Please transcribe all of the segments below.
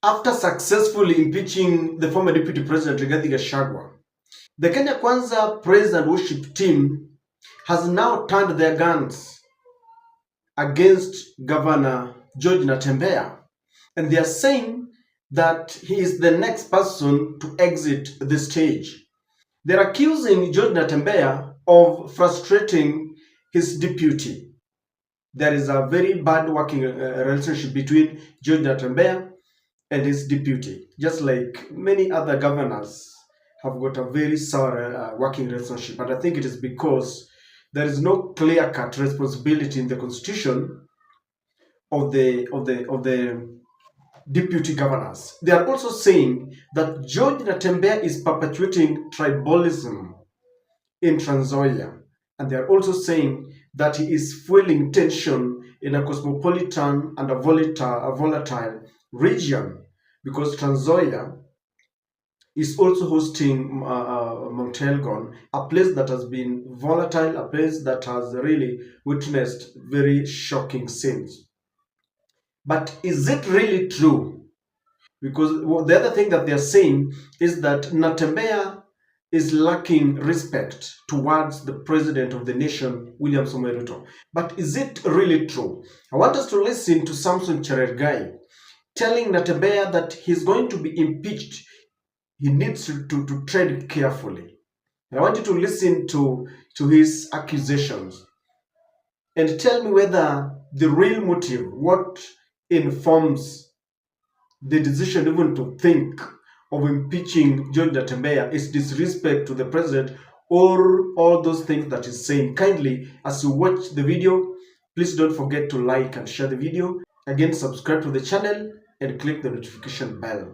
After successfully impeaching the former Deputy President Rigathi Gachagua, the Kenya Kwanza praise and worship team has now turned their guns against Governor George Natembeya, and they are saying that he is the next person to exit the stage. They're accusing George Natembeya of frustrating his deputy. There is a very bad working relationship between George Natembeya and his deputy, just like many other governors have got a very sour working relationship. And I think it is because there is no clear-cut responsibility in the constitution of the deputy governors. They are also saying that George Natembeya is perpetuating tribalism in Trans-Nzoia, and they are also saying that he is fueling tension in a cosmopolitan and a volatile region, because Trans-Nzoia is also hosting Mount Elgon, a place that has been volatile, a place that has really witnessed very shocking scenes. But is it really true? Because the other thing that they're saying is that Natembeya is lacking respect towards the president of the nation, William Ruto. But is it really true? I want us to listen to Samson Cherargei telling Natembeya that he's going to be impeached. He needs to tread carefully. And I want you to listen to his accusations and tell me whether the real motive, what informs the decision even to think of impeaching George Natembeya, is disrespect to the president or all those things that he's saying. Kindly, as you watch the video, please don't forget to like and share the video. Again, subscribe to the channel and click the notification bell.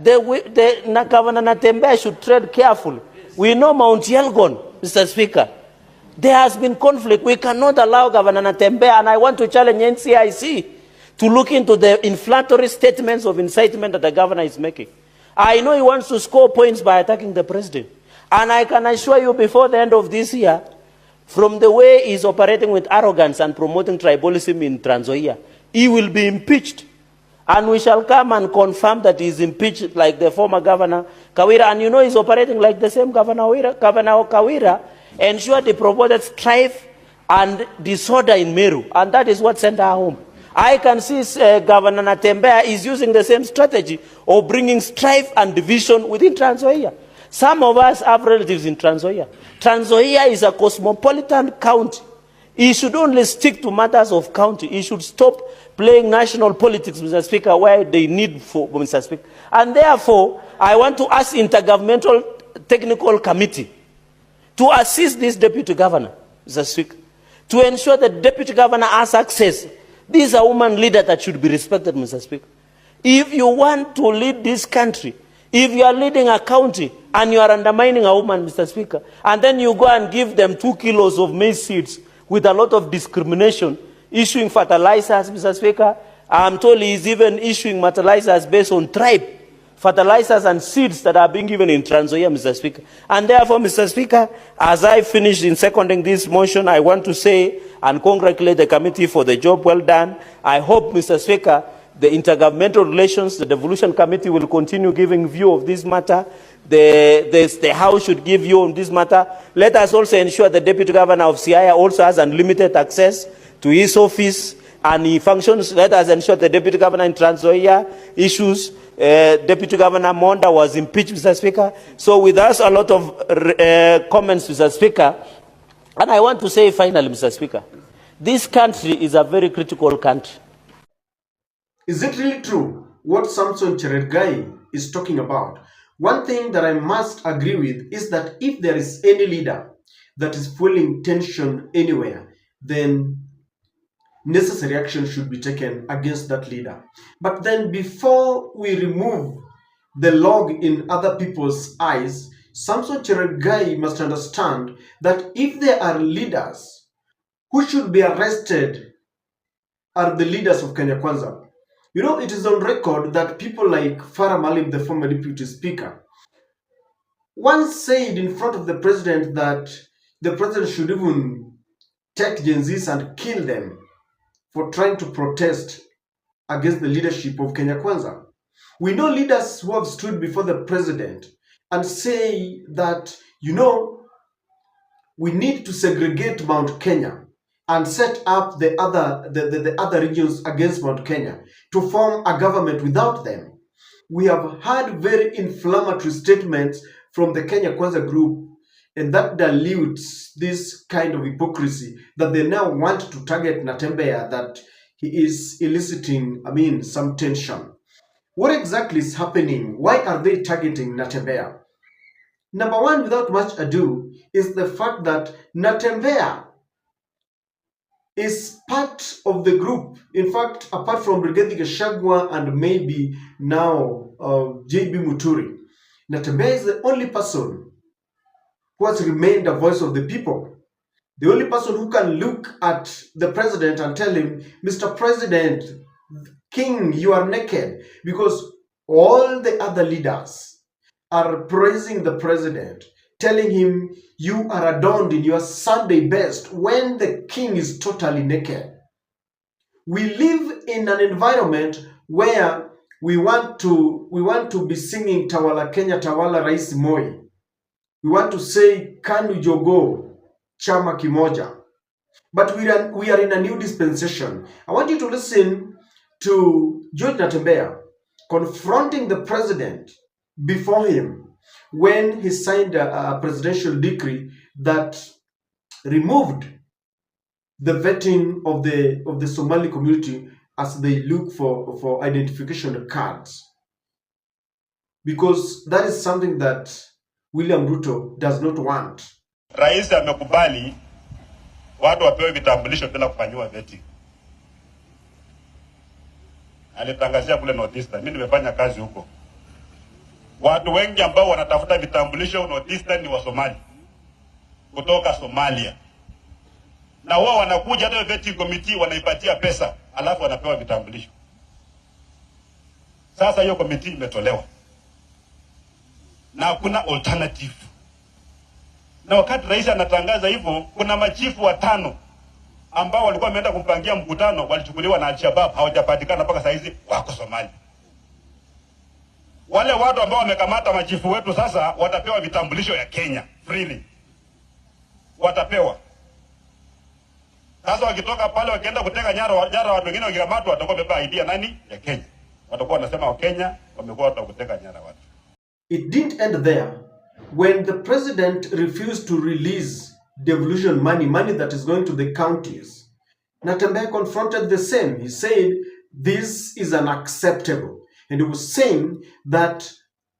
Governor Natembeya should tread carefully. We know Mount Elgon, Mr. Speaker. There has been conflict. We cannot allow Governor Natembeya, and I want to challenge NCIC to look into the inflammatory statements of incitement that the governor is making. I know he wants to score points by attacking the president. And I can assure you before the end of this year, from the way he's operating with arrogance and promoting tribalism in Trans-Nzoia, he will be impeached. And we shall come and confirm that he's impeached like the former governor, Kawira. And you know he's operating like the same Governor Kawira, ensured the promoted strife and disorder in Meru. And that is what sent her home. I can see Governor Natembeya is using the same strategy of bringing strife and division within Trans-Nzoia. Some of us have relatives in Trans-Nzoia. Trans-Nzoia is a cosmopolitan county. He should only stick to matters of county. He should stop playing national politics, Mr. Speaker, where they need for, Mr. Speaker. And therefore, I want to ask Intergovernmental Technical Committee to assist this deputy governor, Mr. Speaker, to ensure that deputy governor has access. This is a woman leader that should be respected, Mr. Speaker. If you want to lead this country, if you are leading a county and you are undermining a woman, Mr. Speaker, and then you go and give them 2 kilos of maize seeds with a lot of discrimination, issuing fertilizers, Mr. Speaker, I'm told he is even issuing fertilizers based on tribe, fertilizers and seeds that are being given in Trans-Nzoia, Mr. Speaker. And therefore, Mr. Speaker, as I finish in seconding this motion, I want to say and congratulate the committee for the job well done. I hope, Mr. Speaker, the Intergovernmental Relations, the Devolution Committee will continue giving view of this matter. The House should give view on this matter. Let us also ensure the Deputy Governor of Siaya also has unlimited access to his office and he functions. Let us ensure the Deputy Governor in Trans-Nzoia issues. Deputy Governor Monda was impeached, Mr. Speaker. So with us, a lot of comments, Mr. Speaker. And I want to say finally, Mr. Speaker, this country is a very critical country. Is it really true what Samson Cherargei is talking about? One thing that I must agree with is that if there is any leader that is fueling tension anywhere, then necessary action should be taken against that leader. But then before we remove the log in other people's eyes, Samson Cherargei must understand that if there are leaders who should be arrested are the leaders of Kenya Kwanza. You know, it is on record that people like Farah Malim, the former deputy speaker, once said in front of the president that the president should even take Gen Zs and kill them for trying to protest against the leadership of Kenya Kwanza. We know leaders who have stood before the president and say that, we need to segregate Mount Kenya and set up the other regions against Mount Kenya to form a government without them. We have had very inflammatory statements from the Kenya Kwanza group, and that dilutes this kind of hypocrisy that they now want to target Natembeya, that he is eliciting, some tension. What exactly is happening? Why are they targeting Natembeya? Number one, without much ado, is the fact that Natembeya is part of the group. In fact, apart from Rigathi Gachagua and maybe now JB Muturi, Natembeya is the only person who has remained a voice of the people. The only person who can look at the president and tell him, Mr. President, King, you are naked, because all the other leaders are praising the president, telling him, you are adorned in your Sunday best, when the king is totally naked. We live in an environment where we want to be singing Tawala Kenya, Tawala Rais Moi. We want to say Kanu Jogo, Chama Kimoja. But we are in a new dispensation. I want you to listen to George Natembeya confronting the president before him when he signed a presidential decree that removed the vetting of the Somali community as they look for identification cards, because that is something that William Ruto does not want. Rais amekubali watu wapewe vitambulisho bila kufanyiwa vetting. Alitangazia kule Northeastern. Mimi nimefanya kazi huko. Watu wengi ambao wanatafuta vitambulisho Northeastern ni wa Somali, kutoka Somalia. Na wao wanakuja hata vetting committee wanaipatia pesa, alafu wanapewa vitambulisho. Sasa hiyo committee imetolewa na hakuna alternative. Na wakati rais anatangaza hivyo, kuna machifu 5 ambao walikuwa wameenda kumpangia mkutano, walichukuliwa na Al-Shabaab, hawajapatikana mpaka saa hizi, wako Somalia. Wale watu ambao wamekamata machifu wetu sasa watapewa vitambulisho ya Kenya freely. Watapewa. Sasa wakitoka pale wakienda kuteka nyara watu wengine wakikamatwa, watakuwa wamebeba ID ya nani? Ya Kenya. Watakuwa wanasema wa Kenya wamekuwa watu kuteka nyara watu. It didn't end there. When the president refused to release devolution money that is going to the counties, Natembeya confronted the same. He said this is unacceptable. And he was saying that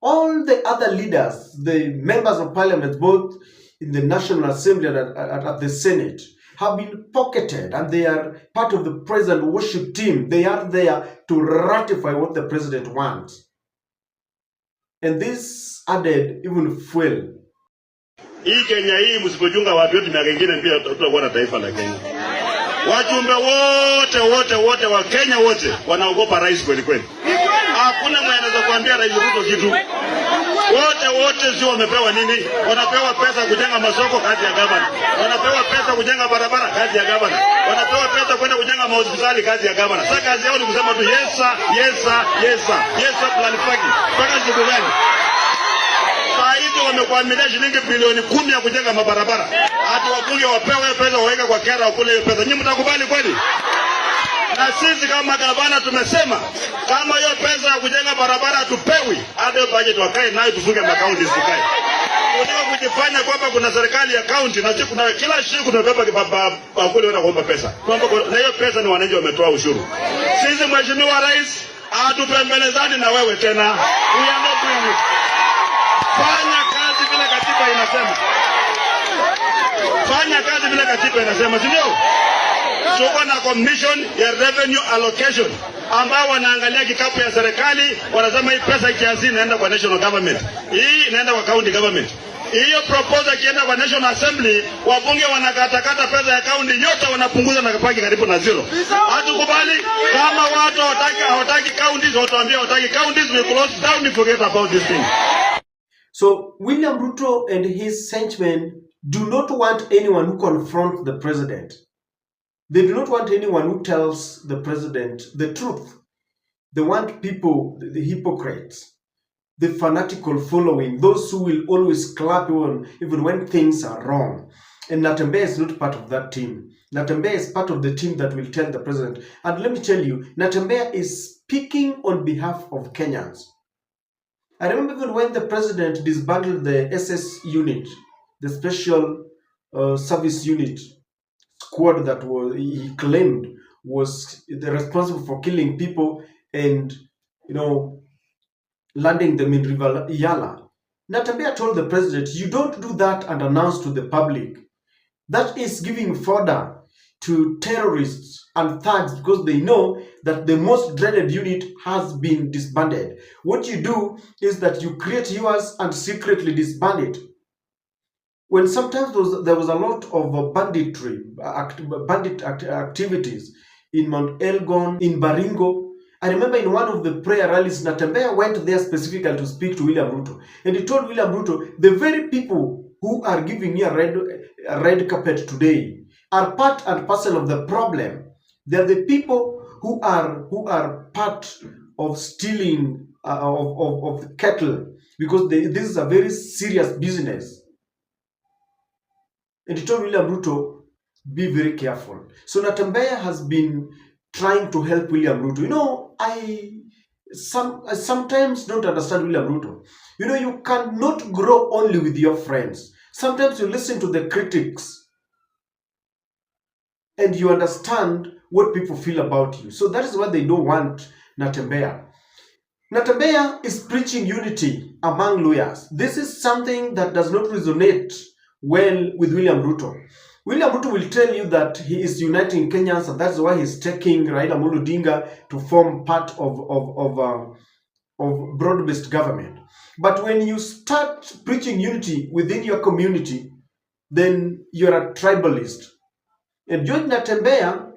all the other leaders, the members of parliament, both in the National Assembly and at the Senate, have been pocketed, and they are part of the president worship team. They are there to ratify what the president wants. And this added even fuel. Hii Kenya hii msipojunga watu wetu miaka ingine pia tutakuwa na taifa la Kenya. Wajumbe wote wa Kenya wote wanaogopa rais kweli kweli. Hakuna mwenye anaweza kuambia rais Ruto kitu. Wote sio wamepewa nini? Wanapewa pesa kujenga masoko, kazi ya gavana. Wanapewa pesa kujenga barabara, kazi ya gavana. Wanapewa pesa kwenda kujenga mahospitali, kazi ya gavana. Sasa kazi yao ni kusema tu yes sir planifaki. Mpaka siku gani? Sasa wamekuamilia shilingi bilioni 10 ya kujenga mabarabara. Hata wabunge wapewe pesa waweke kwa kera wakule hiyo pesa. Nyinyi mtakubali kweli? Na sisi kama gavana tumesema kama hiyo pesa ya kujenga barabara tupewi, hata hiyo budget wakae nayo tufunge makaunti zikae. Unataka kujifanya kwamba kuna serikali ya county na siku na kila siku tunabeba kibaba kule wenda kuomba pesa. Na hiyo pesa ni wananchi wametoa ushuru. Sisi mheshimiwa rais hatupembelezani na wewe tena. We are not doing it. Fanya kazi vile katiba inasema. Fanya kazi vile katiba inasema, si ndio? Tuko na commission ya revenue allocation ambao wanaangalia kikapu ya serikali, wanasema hii pesa kiasi inaenda kwa national government, hii inaenda kwa county government. Hiyo proposal kienda kwa National Assembly, wabunge wanakatakata pesa ya county yote, wanapunguza na kupaki karibu na zero. Hatukubali. Kama watu hawataki counties, watuambie hawataki counties, we close down and forget about this thing. So William Ruto and his henchmen do not want anyone who confronts the president. They do not want anyone who tells the president the truth. They want people, the hypocrites, the fanatical following, those who will always clap even when things are wrong. And Natembeya is not part of that team. Natembeya is part of the team that will tell the president. And let me tell you, Natembeya is speaking on behalf of Kenyans. I remember even when the president disbanded the SS unit, the special service unit squad that he claimed was responsible for killing people and landing them in River Yala. Natembeya told the president, you don't do that and announce to the public. That is giving fodder to terrorists and thugs because they know that the most dreaded unit has been disbanded. What you do is that you create yours and secretly disband it. When sometimes there was a lot of bandit activities in Mount Elgon, in Baringo. I remember in one of the prayer rallies, Natembeya went there specifically to speak to William Ruto. And he told William Ruto, the very people who are giving you a red carpet today are part and parcel of the problem. They are the people who are part of stealing of cattle, because this is a very serious business. And he told William Ruto, be very careful. So Natembeya has been trying to help William Ruto. I sometimes don't understand William Ruto. You cannot grow only with your friends. Sometimes you listen to the critics and you understand what people feel about you. So that is why they don't want Natembeya. Natembeya is preaching unity among lawyers. This is something that does not resonate well with William Ruto. William Ruto will tell you that he is uniting Kenyans, and that's why he's taking Raila Amolo Odinga to form part of broad-based government. But when you start preaching unity within your community, then you're a tribalist. And George Natembeya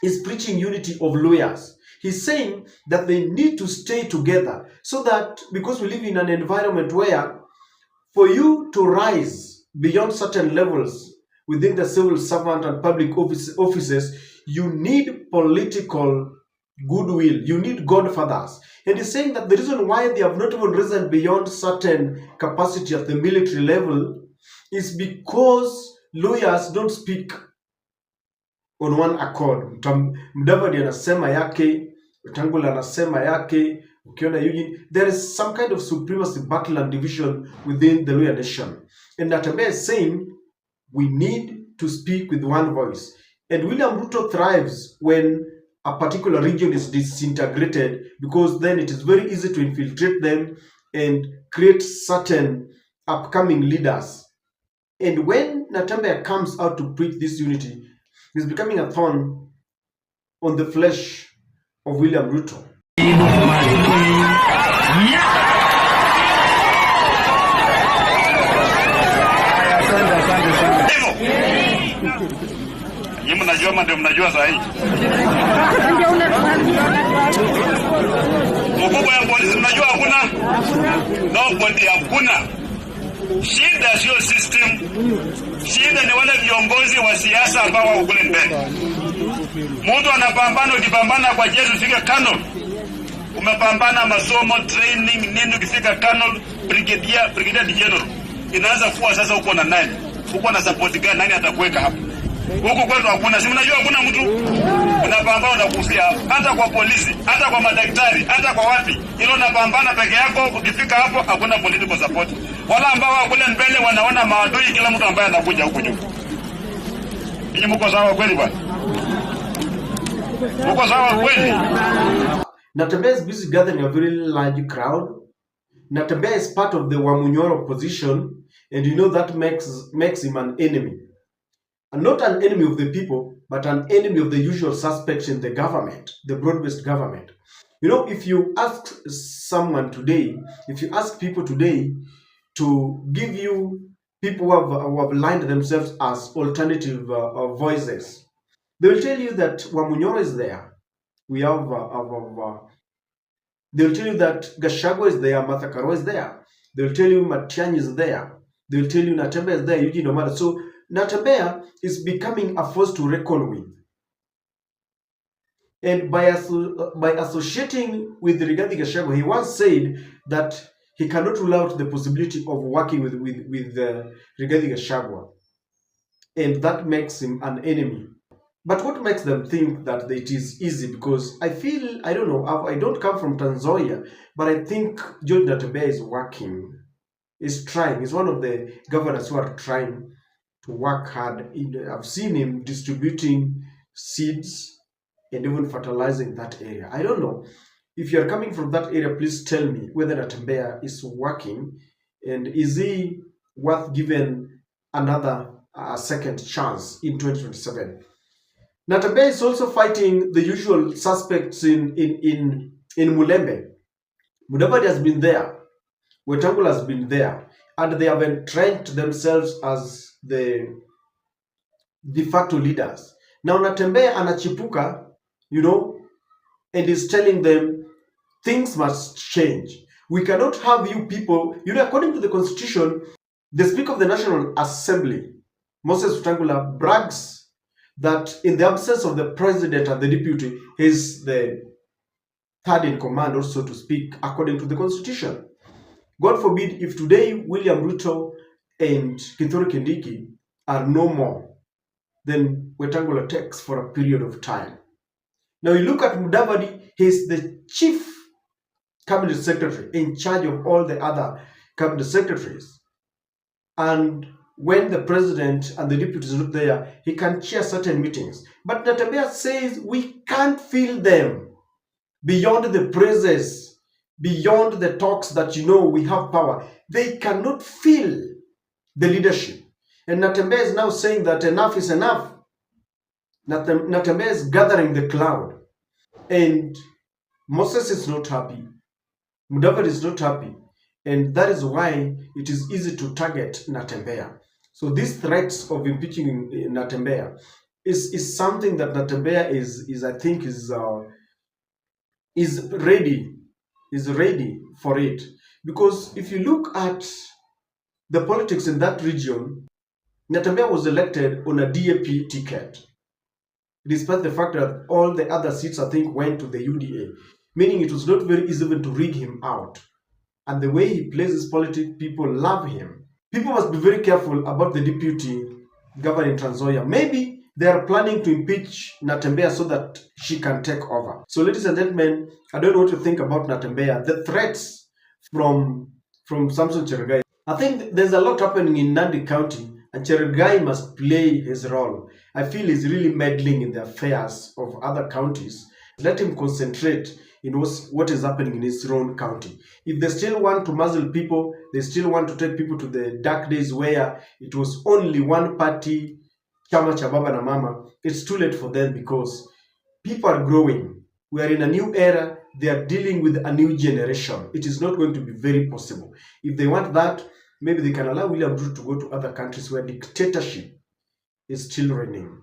is preaching unity of lawyers. He's saying that they need to stay together so that, because we live in an environment where for you to rise beyond certain levels within the civil servant and public offices, you need political goodwill. You need godfathers. And he's saying that the reason why they have not even risen beyond certain capacity at the military level is because lawyers don't speak on one accord. Mudavadi anasema yake, Wetangula anasema yake, ukiona Eugene, there is some kind of supremacy battle and division within the lawyer nation. And Natembeya is saying we need to speak with one voice. And William Ruto thrives when a particular region is disintegrated, because then it is very easy to infiltrate them and create certain upcoming leaders. And when Natembeya comes out to preach this unity, he's becoming a thorn on the flesh of William Ruto. Nyinyi mnajua ndio mnajua saa hii. Mkubwa ya polisi mnajua hakuna? No body hakuna. Shida sio system. Shida ni wale viongozi wa siasa ambao wako kule mbele. Mtu anapambana, ukipambana kwa jeshi ufike Colonel. Umepambana masomo, training, nini ukifika Colonel, brigadier general. Inaanza kuwa sasa uko na nani? Uko na support gani? Nani atakuweka hapo? Huko kwetu hakuna. Si mnajua hakuna mtu. Unapambana unakufia hata kwa polisi, hata kwa madaktari, hata kwa wapi. Ile unapambana peke yako, ukifika hapo hakuna political support. Wala ambao wako kule mbele wanaona maadui kila mtu ambaye anakuja huko juu. Ninyi mko sawa kweli bwana? Mko sawa kweli? Natembeya is busy gathering a very large crowd. Natembeya is part of the Wamunyoro opposition, and that makes him an enemy. And not an enemy of the people, but an enemy of the usual suspects in the government, the broad-based government. If you ask someone today, if you ask people today to give you people who have aligned themselves as alternative voices, they will tell you that Wamunyoro is there. We have, they will tell you that Gachagua is there, Martha Karua is there. They will tell you Matiang'i is there. They will tell you Natembeya is there, Eugene Omara. So Natembeya is becoming a force to reckon with. And by associating with Rigathi Gachagua, he once said that he cannot rule out the possibility of working with Rigathi Gachagua, and that makes him an enemy. But what makes them think that it is easy? Because I feel, I don't know, I don't come from Trans-Nzoia, but I think George Natembeya is working, is trying. He's one of the governors who are trying to work hard. I've seen him distributing seeds and even fertilizing that area. I don't know. If you're coming from that area, please tell me whether Natembeya is working, and is he worth given another second chance in 2027. Natembeya is also fighting the usual suspects in Mulembe. Mudavadi has been there. Wetangula has been there. And they have entrenched themselves as the de facto leaders. Now Natembeya anachipuka, and is telling them things must change. We cannot have you people, according to the constitution, the Speaker of the National Assembly, Moses Wetangula, brags that in the absence of the president and the deputy, he's the third in command also to speak according to the constitution. God forbid if today William Ruto and Kithure Kindiki are no more, then Wetangula takes for a period of time. Now you look at Mudavadi, he's the chief cabinet secretary in charge of all the other cabinet secretaries. And when the president and the deputy is not there, he can chair certain meetings. But Natembeya says we can't fill them beyond the praises, beyond the talks that we have power. They cannot fill the leadership. And Natembeya is now saying that enough is enough. Natembeya is gathering the cloud. And Moses is not happy. Mudavadi is not happy. And that is why it is easy to target Natembeya. So these threats of impeaching Natembeya is something that Natembeya is ready for it. Because if you look at the politics in that region, Natembeya was elected on a DAP ticket, despite the fact that all the other seats, I think, went to the UDA, meaning it was not very easy to rig him out. And the way he plays his politics, people love him. People must be very careful about the deputy governor in Trans-Nzoia. Maybe they are planning to impeach Natembeya so that she can take over. So ladies and gentlemen, I don't know what to think about Natembeya. The threats from Samson Cherargei. I think there's a lot happening in Nandi County, and Cherargei must play his role. I feel he's really meddling in the affairs of other counties. Let him concentrate in what is happening in his own county. If they still want to muzzle people, they still want to take people to the dark days where it was only one party, chama cha baba na mama, it's too late for them because people are growing. We are in a new era. They are dealing with a new generation. It is not going to be very possible. If they want that, maybe they can allow William Ruto to go to other countries where dictatorship is still reigning.